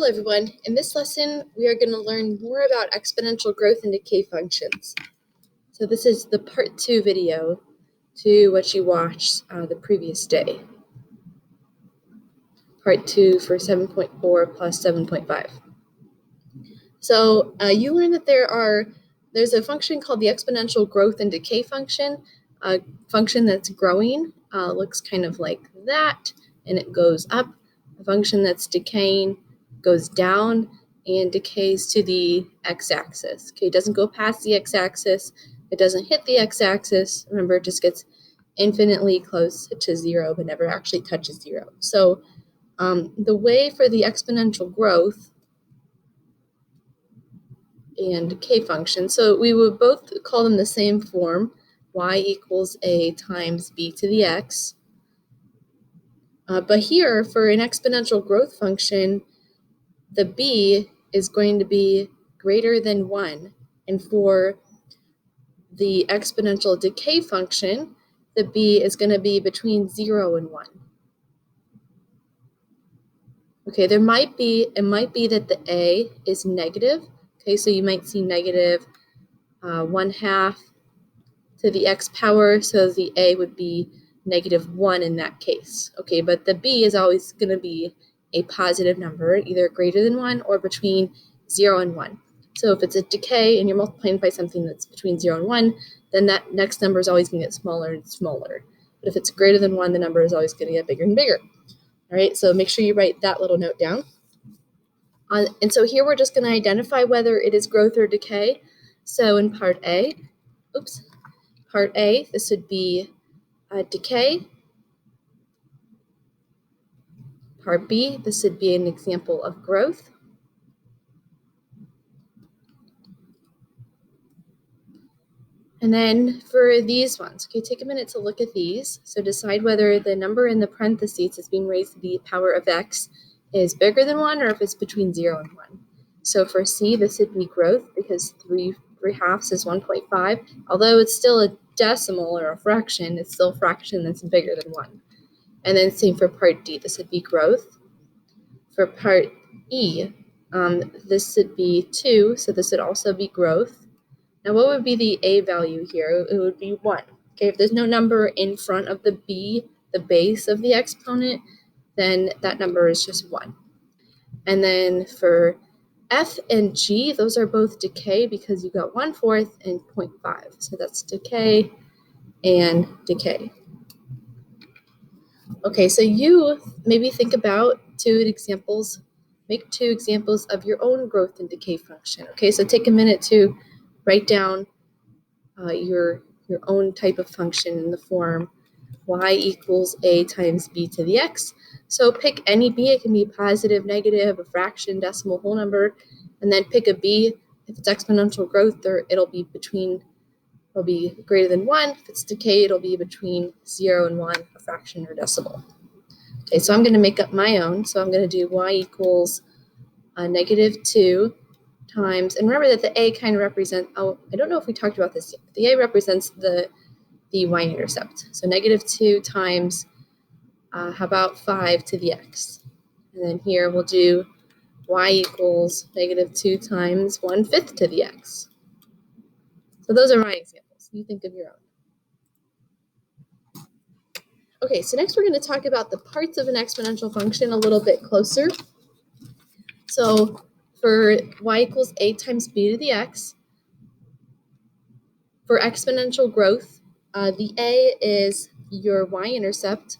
Hello everyone, in this lesson we are going to learn more about exponential growth and decay functions. So this is the part 2 video to what you watched the previous day. Part 2 for 7.4 plus 7.5. So you learned that there's a function called the exponential growth and decay function, a function that's growing, looks kind of like that, and it goes up. A function that's decaying goes down and decays to the x-axis. Okay, it doesn't go past the x-axis, it doesn't hit the x-axis. Remember, it just gets infinitely close to zero, but never actually touches zero. So the way for the exponential growth and decay function, so we would both call them the same form, y equals a times b to the x. But here, for an exponential growth function, the b is going to be greater than 1. And for the exponential decay function, the b is going to be between 0 and 1. Okay, it might be that the a is negative. Okay, so you might see negative 1/2 to the x power, so the a would be -1 in that case. Okay, but the b is always going to be a positive number, either greater than 1 or between 0 and 1. So if it's a decay and you're multiplying by something that's between 0 and 1, then that next number is always going to get smaller and smaller. But if it's greater than 1, the number is always going to get bigger and bigger. All right, so make sure you write that little note down. And so here we're just going to identify whether it is growth or decay. So in part A, this would be decay. Part B, this would be an example of growth. And then for these ones, okay, take a minute to look at these. So decide whether the number in the parentheses is being raised to the power of x is bigger than 1 or if it's between 0 and 1. So for C, this would be growth because 3/2 is 1.5. Although it's still a decimal or a fraction, it's still a fraction that's bigger than 1. And then same for part D, this would be growth. For part E, this would be 2, so this would also be growth. Now, what would be the a value here? It would be 1. Okay, if there's no number in front of the b, the base of the exponent, then that number is just 1. And then for F and G, those are both decay because you got 1/4 and 0.5. So that's decay and decay. Okay, so you maybe think about make 2 examples of your own growth and decay function. Okay, so take a minute to write down your own type of function in the form y equals a times b to the x. So pick any b. It can be positive, negative, a fraction, decimal, whole number, and then pick a b. If it's exponential growth, it'll be greater than 1. If it's decay, it'll be between 0 and 1, a fraction or decimal. Okay, so I'm going to make up my own. So I'm going to do y equals -2 times, and remember that the a kind of represents, I don't know if we talked about this yet, but the a represents the y-intercept. So -2 times, how about 5 to the x? And then here we'll do y equals -2 times 1/5 to the x. So those are my examples. You think of your own. Okay, so next we're going to talk about the parts of an exponential function a little bit closer. So for y equals a times b to the x, for exponential growth, the a is your y-intercept,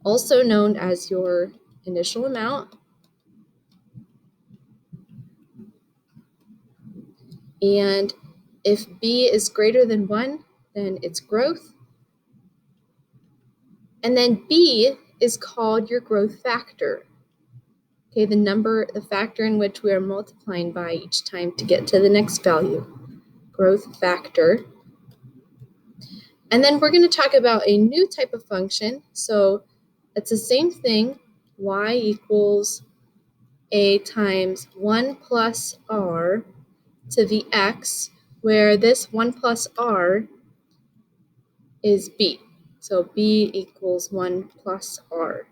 also known as your initial amount. And if b is greater than 1, then it's growth. And then b is called your growth factor. Okay, the factor in which we are multiplying by each time to get to the next value. Growth factor. And then we're going to talk about a new type of function. So it's the same thing, y equals a times 1 plus r to the x, where this 1 plus r is b. So b equals 1 plus r.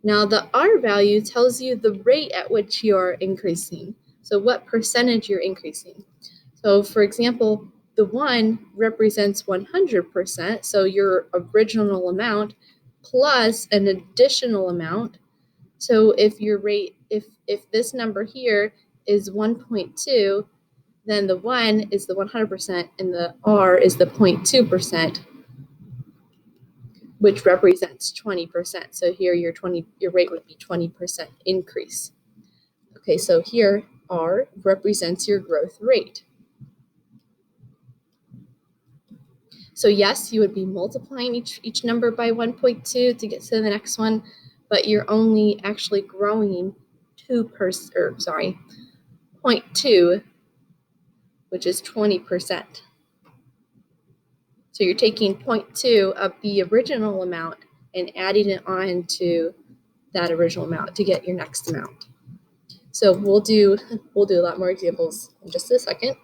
Now the R value tells you the rate at which you're increasing. So what percentage you're increasing. So for example, the 1 represents 100%, so your original amount plus an additional amount. So if your rate, if this number here is 1.2, then the 1 is the 100% and the R is the 0.2%, which represents 20%. So here your rate would be 20% increase. Okay, so here R represents your growth rate. So yes, you would be multiplying each number by 1.2 to get to the next one, but you're only actually growing 0.2, which is 20%. So you're taking 0.2 of the original amount and adding it on to that original amount to get your next amount. So we'll do a lot more examples in just a second.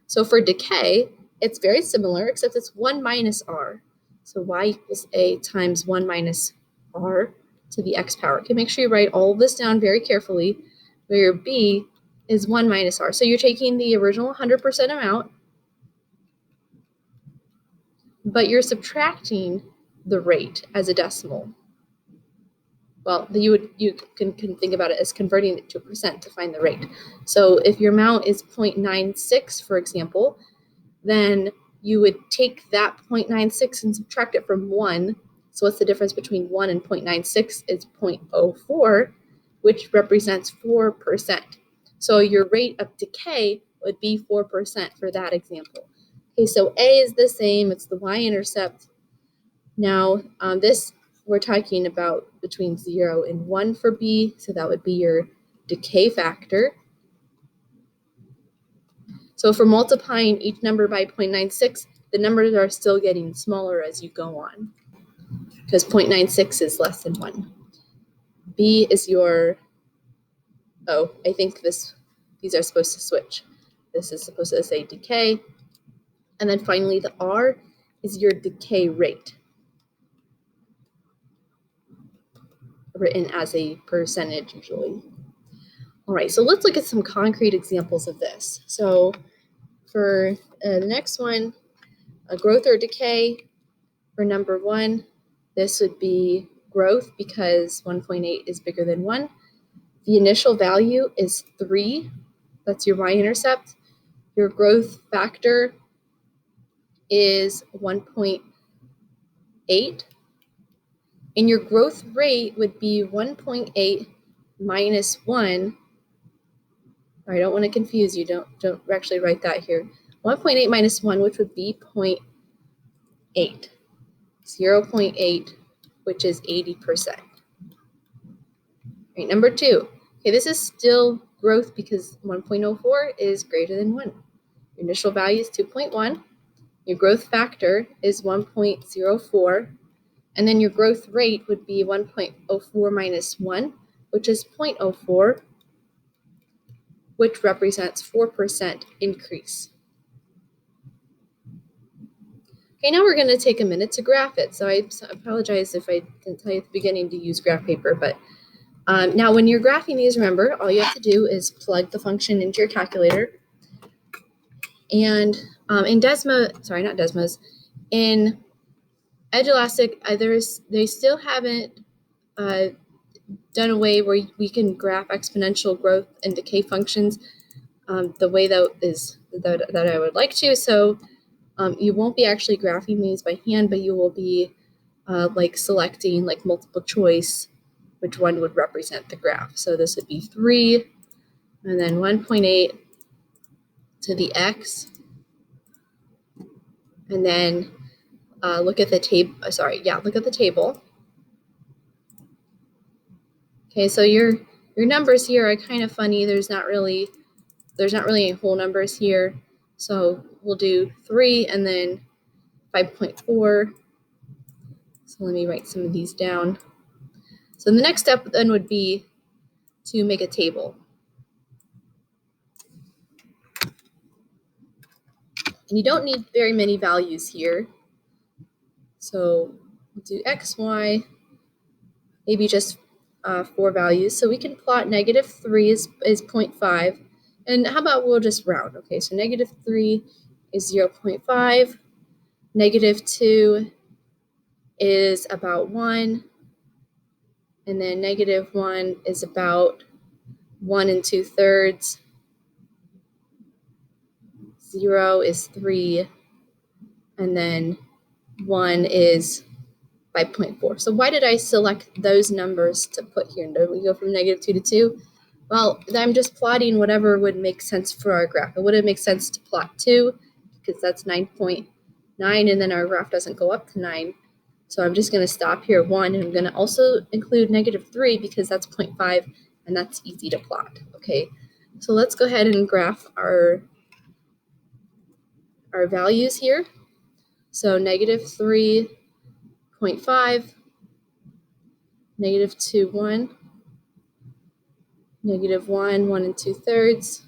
So for decay, it's very similar, except it's 1 minus r. So y equals a times 1 minus r to the x power. Okay, make sure you write all of this down very carefully, where your b is 1 minus r. So you're taking the original 100% amount, but you're subtracting the rate as a decimal. Well, you can think about it as converting it to a percent to find the rate. So if your amount is 0.96, for example, then you would take that 0.96 and subtract it from 1. So what's the difference between 1 and 0.96? It's 0.04, which represents 4%. So your rate of decay would be 4% for that example. Okay, so A is the same. It's the y-intercept. Now, this we're talking about between 0 and 1 for B, so that would be your decay factor. So for multiplying each number by 0.96, the numbers are still getting smaller as you go on, because 0.96 is less than 1. B is your, I think these are supposed to switch. This is supposed to say decay. And then finally, the R is your decay rate, written as a percentage usually. All right, so let's look at some concrete examples of this. So for the next one, a growth or decay for number 1, this would be growth because 1.8 is bigger than 1. The initial value is 3. That's your y-intercept. Your growth factor is 1.8. And your growth rate would be 1.8 minus 1. I don't want to confuse you. Don't actually write that here. 1.8 minus 1, which would be 0.8. 0.8, which is 80%. Right, number 2. Okay, this is still growth because 1.04 is greater than 1. Your initial value is 2.1. Your growth factor is 1.04. And then your growth rate would be 1.04 minus 1, which is 0.04, which represents 4% increase. Okay, now we're going to take a minute to graph it. So I apologize if I didn't tell you at the beginning to use graph paper, but now when you're graphing these, remember, all you have to do is plug the function into your calculator. And in Edulastic, they still haven't done a way where we can graph exponential growth and decay functions the way that I would like to. So you won't be actually graphing these by hand, but you will be like selecting like multiple choice which one would represent the graph. So this would be 3 and then 1.8 to the x. And then look at the table. Look at the table. Okay, so your numbers here are kind of funny. There's not really any whole numbers here. So we'll do 3 and then 5.4. So let me write some of these down. So the next step then would be to make a table. And you don't need very many values here. So we'll do x, y, maybe just 4 values. So we can plot negative 3 is 0.5. And how about we'll just round? Okay, so negative 3 is 0.5. Negative 2 is about 1. And then negative 1 is about 1 2/3. 0 is 3. And then 1 is 5.4. So why did I select those numbers to put here? Did we go from negative 2 to 2? Well, I'm just plotting whatever would make sense for our graph. It wouldn't make sense to plot 2 because that's 9.9, and then our graph doesn't go up to 9. So I'm just going to stop here at 1, and I'm going to also include negative 3 because that's 0.5, and that's easy to plot. Okay, so let's go ahead and graph our values here. So negative 3.5, negative 2, 1, negative 1, 1 2/3,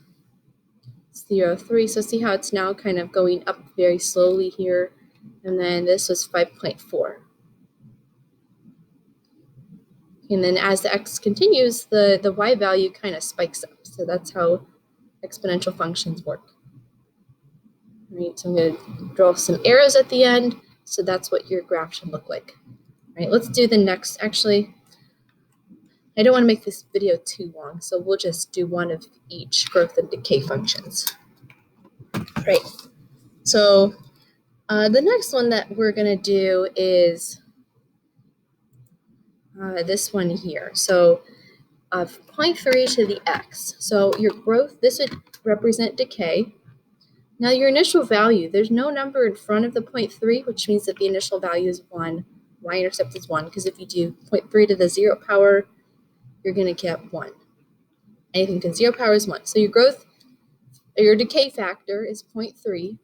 0, 3. So see how it's now kind of going up very slowly here. And then this was 5.4. And then as the x continues, the y value kind of spikes up. So that's how exponential functions work. All right, so I'm going to draw some arrows at the end. So that's what your graph should look like. All right, let's do the next. Actually, I don't want to make this video too long, so we'll just do one of each growth and decay functions. Right. So the next one that we're going to do is this one here. So 0.3 to the x. So your growth, this would represent decay. Now your initial value, there's no number in front of the 0.3, which means that the initial value is 1. Y-intercept is 1, because if you do 0.3 to the 0 power, you're going to get 1. Anything to the 0 power is 1. So your growth, or your decay factor is 0.3.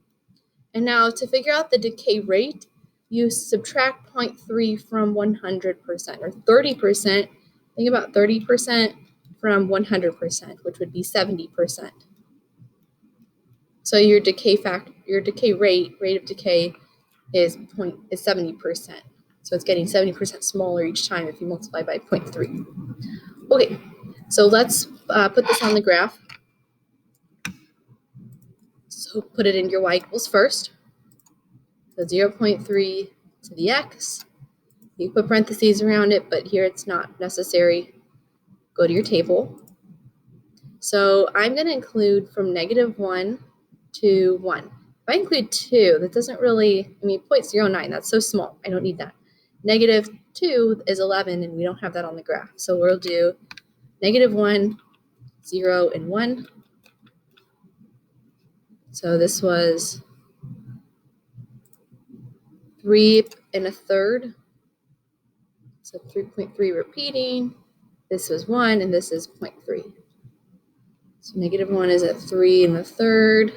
And now to figure out the decay rate, you subtract 0.3 from 100%, or 30%. Think about 30% from 100%, which would be 70%. So your decay rate of decay is 70%. So it's getting 70% smaller each time if you multiply by 0.3. Okay, so let's put this on the graph. So put it in your y equals first. So 0.3 to the x. You put parentheses around it, but here it's not necessary. Go to your table. So I'm going to include from negative 1 to 1. If I include 2, that doesn't really, 0.09, that's so small. I don't need that. Negative 2 is 11, and we don't have that on the graph. So we'll do negative 1, 0, and 1. So this was 3 1/3. So 3.3 repeating. This was 1, and this is 0.3. So negative 1 is at 3 1/3.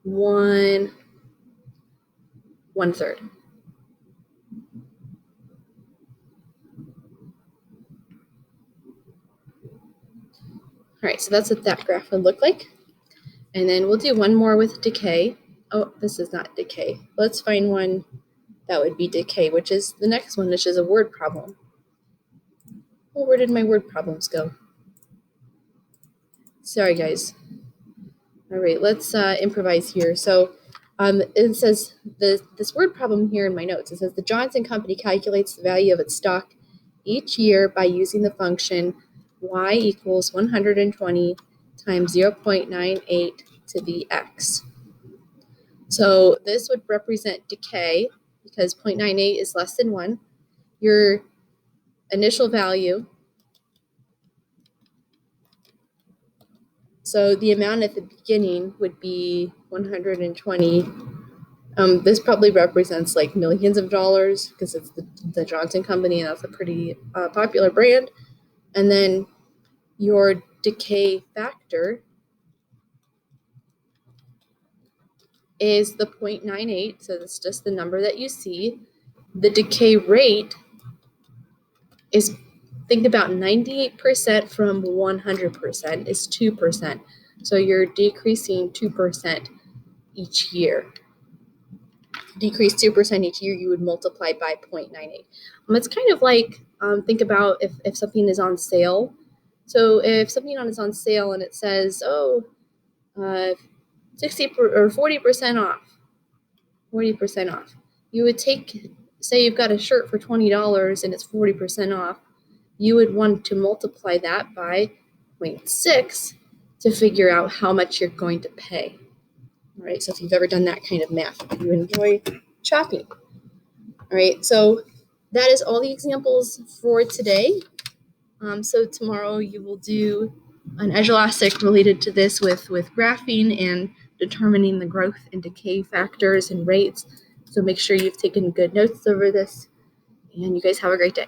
1 1/3. All right, so that's what that graph would look like. And then we'll do one more with decay. Oh, this is not decay. Let's find one that would be decay, which is the next one, which is a word problem. Well, where did my word problems go? Sorry, guys. All right, let's improvise here. So it says this word problem here in my notes. It says the Johnson Company calculates the value of its stock each year by using the function y equals 120 times 0.98 to the x. So this would represent decay because 0.98 is less than 1. Your initial value, so the amount at the beginning would be 120. This probably represents like millions of dollars because it's the Johnson Company, and that's a pretty popular brand. And then your decay factor is the 0.98, so that's just the number that you see. The decay rate is, think about 98% from 100% is 2%. So you're decreasing 2% each year. Decrease 2% each year, you would multiply by 0.98. It's kind of like Think about if something is on sale. So if something is on sale and it says, 60 or 40% off, 40% off, you would say you've got a shirt for $20 and it's 40% off. You would want to multiply that by 0.6 to figure out how much you're going to pay. All right, so if you've ever done that kind of math, if you enjoy shopping. All right, so that is all the examples for today. So tomorrow you will do an inelastic related to this with graphing and determining the growth and decay factors and rates. So make sure you've taken good notes over this, and you guys have a great day.